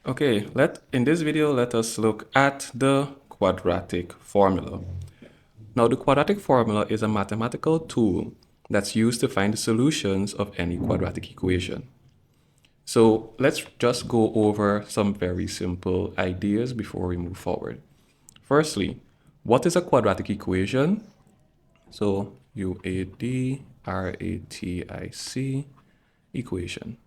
Okay, in this video, let us look at the quadratic formula. Now, the quadratic formula is a mathematical tool that's used to find the solutions of any quadratic equation. So let's just go over some very simple ideas before we move forward. Firstly, what is a quadratic equation? So UADRATIC equation.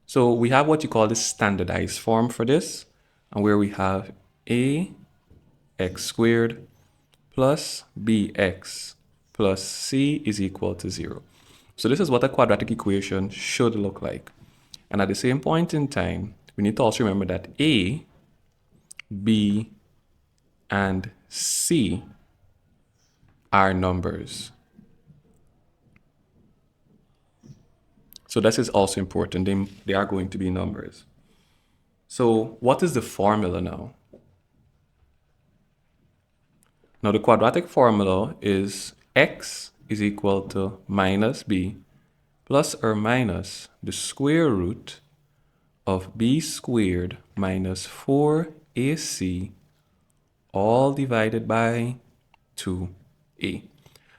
So we have what you call the standardized form for this, and where we have ax squared plus bx plus c is equal to 0. So this is what a quadratic equation should look like. And at the same point in time, we need to also remember that a, b, and c are numbers. So this is also important. They are going to be numbers. So what is the formula now? Now the quadratic formula is x is equal to minus b plus or minus the square root of b squared minus 4ac all divided by 2a.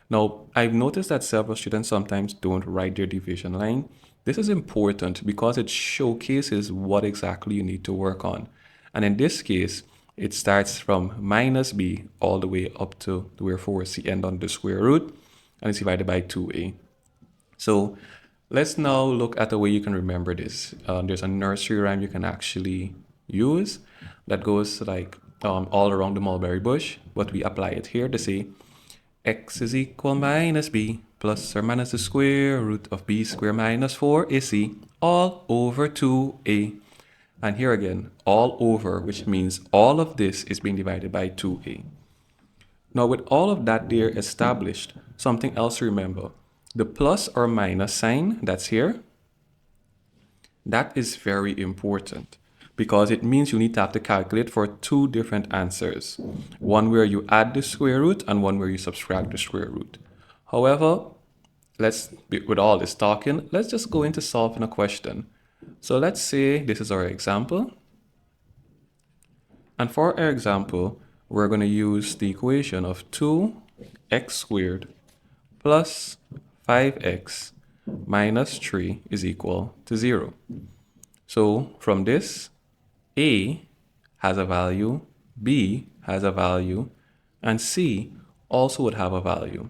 Now, I've noticed that several students sometimes don't write their division line. This is important because it showcases what exactly you need to work on. And in this case, it starts from minus b all the way up to where 4c end on the square root, and it's divided by 2a. So let's now look at the way you can remember this. There's a nursery rhyme you can actually use that goes like all around the mulberry bush, but we apply it here to say x is equal minus b plus or minus the square root of b squared minus 4ac all over 2a. And here again, all over, which means all of this is being divided by 2a. Now with all of that there established, something else to remember. The plus or minus sign that's here, that is very important because it means you need to have to calculate for two different answers. One where you add the square root and one where you subtract the square root. However, with all this talking, let's just go into solving a question. So let's say this is our example. And for our example, we're going to use the equation of 2x squared plus 5x minus 3 is equal to 0. So from this, a has a value, b has a value, and c also would have a value.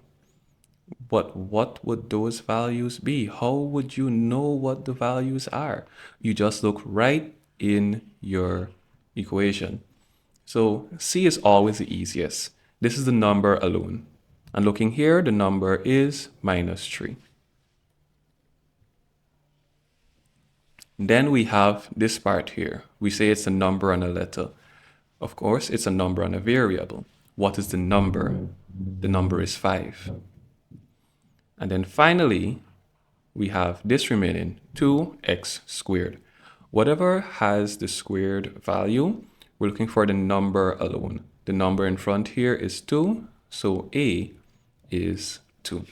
But what would those values be? How would you know what the values are? You just look right in your equation. So c is always the easiest. This is the number alone. And looking here, the number is minus 3. Then we have this part here. We say it's a number and a letter. Of course, it's a number and a variable. What is the number? The number is 5. And then finally, we have this remaining, 2x squared. Whatever has the squared value, we're looking for the number alone. The number in front here is 2, so a is 2.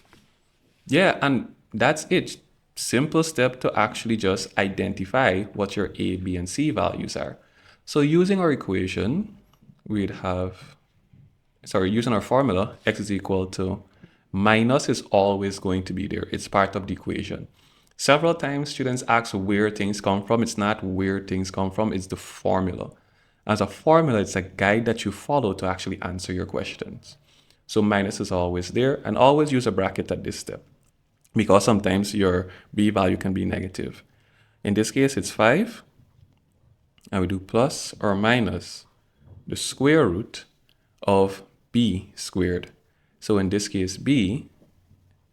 Yeah, and that's it. Simple step to actually just identify what your a, b, and c values are. So using our equation, using our formula, x is equal to minus is always going to be there. It's part of the equation. Several times students ask where things come from. It's not where things come from, it's the formula. As a formula, it's a guide that you follow to actually answer your questions. So minus is always there, and always use a bracket at this step because sometimes your b value can be negative. In this case, it's 5, and we do plus or minus the square root of b squared. So in this case, b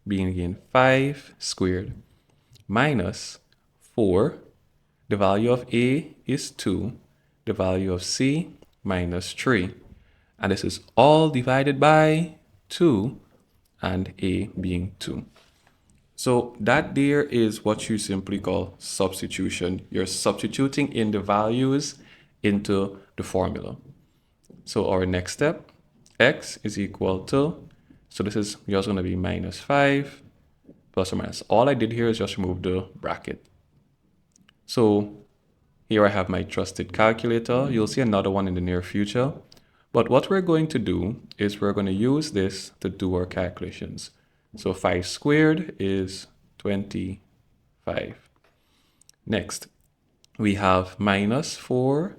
being again 5 squared minus 4, the value of a is 2, the value of c minus 3. And this is all divided by 2, and a being 2. So that there is what you simply call substitution. You're substituting in the values into the formula. So our next step, x is equal to, so this is just going to be minus 5 plus or minus. All I did here is just remove the bracket. So Here I have my trusted calculator. You'll see another one in the near future. But what we're going to do is we're going to use this to do our calculations. So 5 squared is 25. Next, we have minus 4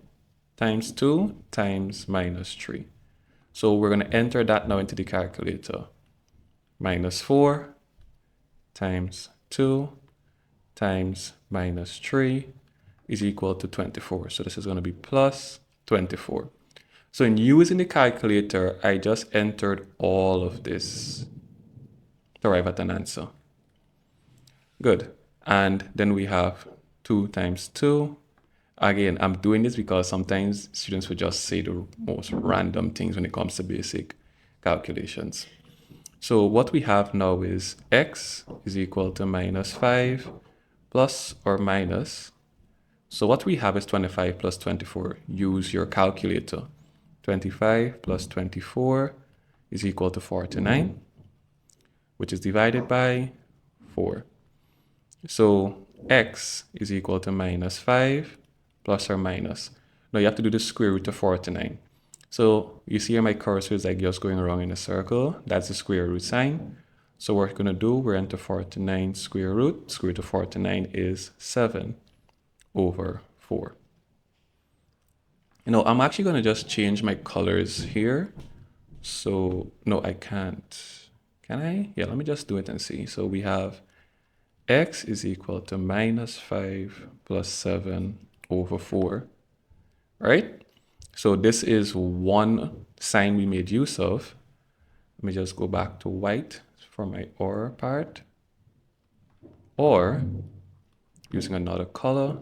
times 2 times minus 3. So we're going to enter that now into the calculator. Minus 4 times 2 times minus 3 is equal to 24. So this is going to be plus 24. So in using the calculator, I just entered all of this to arrive at an answer. Good. And then we have 2 times 2. Again, I'm doing this because sometimes students will just say the most random things when it comes to basic calculations. So what we have now is x is equal to minus 5 plus or minus. So what we have is 25 plus 24. Use your calculator. 25 plus 24 is equal to 49, which is divided by 4. So x is equal to minus 5 plus or minus. Now you have to do the square root of 49. So you see here my cursor is like just going around in a circle. That's the square root sign. So what we're going to do, we're into 49 square root. Square root of 49 is 7 over 4. You know, I'm actually going to just change my colors here. So, no, I can't. Can I? Yeah, let me just do it and see. So we have x is equal to minus 5 plus 7 over 4, right? So this is one sign we made use of. Let me just go back to white for my or part. Or, using another color,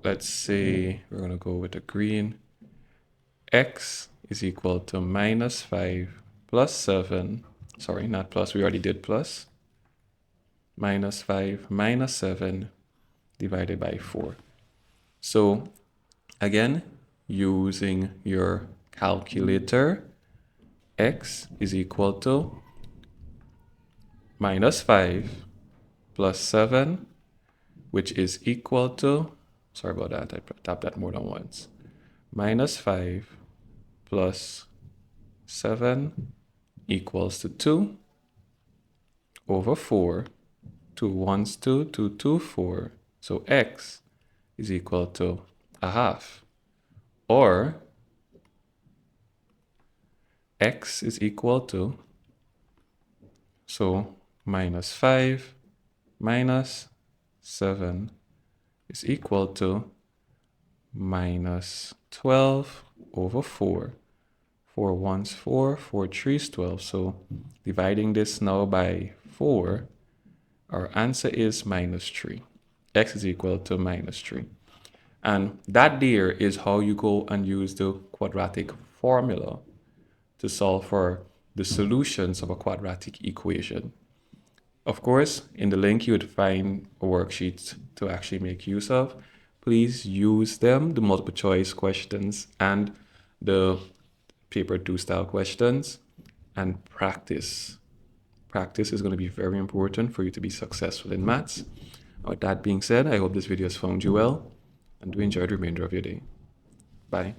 let's say we're going to go with a green. X is equal to minus 5 plus 7. Sorry, not plus. We already did plus. Minus 5 minus 7 divided by 4. So again, using your calculator, x is equal to minus 5 plus 7, which is equal to, sorry about that, I tapped that more than once. Minus 5 plus 7 equals to 2 over 4. 2 ones 2, 2, 2, 4. So x is equal to a half. Or x is equal to, so minus 5 minus 7 is equal to minus 12 over 4. 4 ones 4, 4 threes 12. So dividing this now by 4, our answer is minus 3. X is equal to minus 3. And that there is how you go and use the quadratic formula to solve for the solutions of a quadratic equation. Of course, in the link you would find a worksheet to actually make use of. Please use them, the multiple choice questions and the paper 2 style questions, and practice. Practice is going to be very important for you to be successful in maths. With that being said, I hope this video has found you well, and do enjoy the remainder of your day. Bye.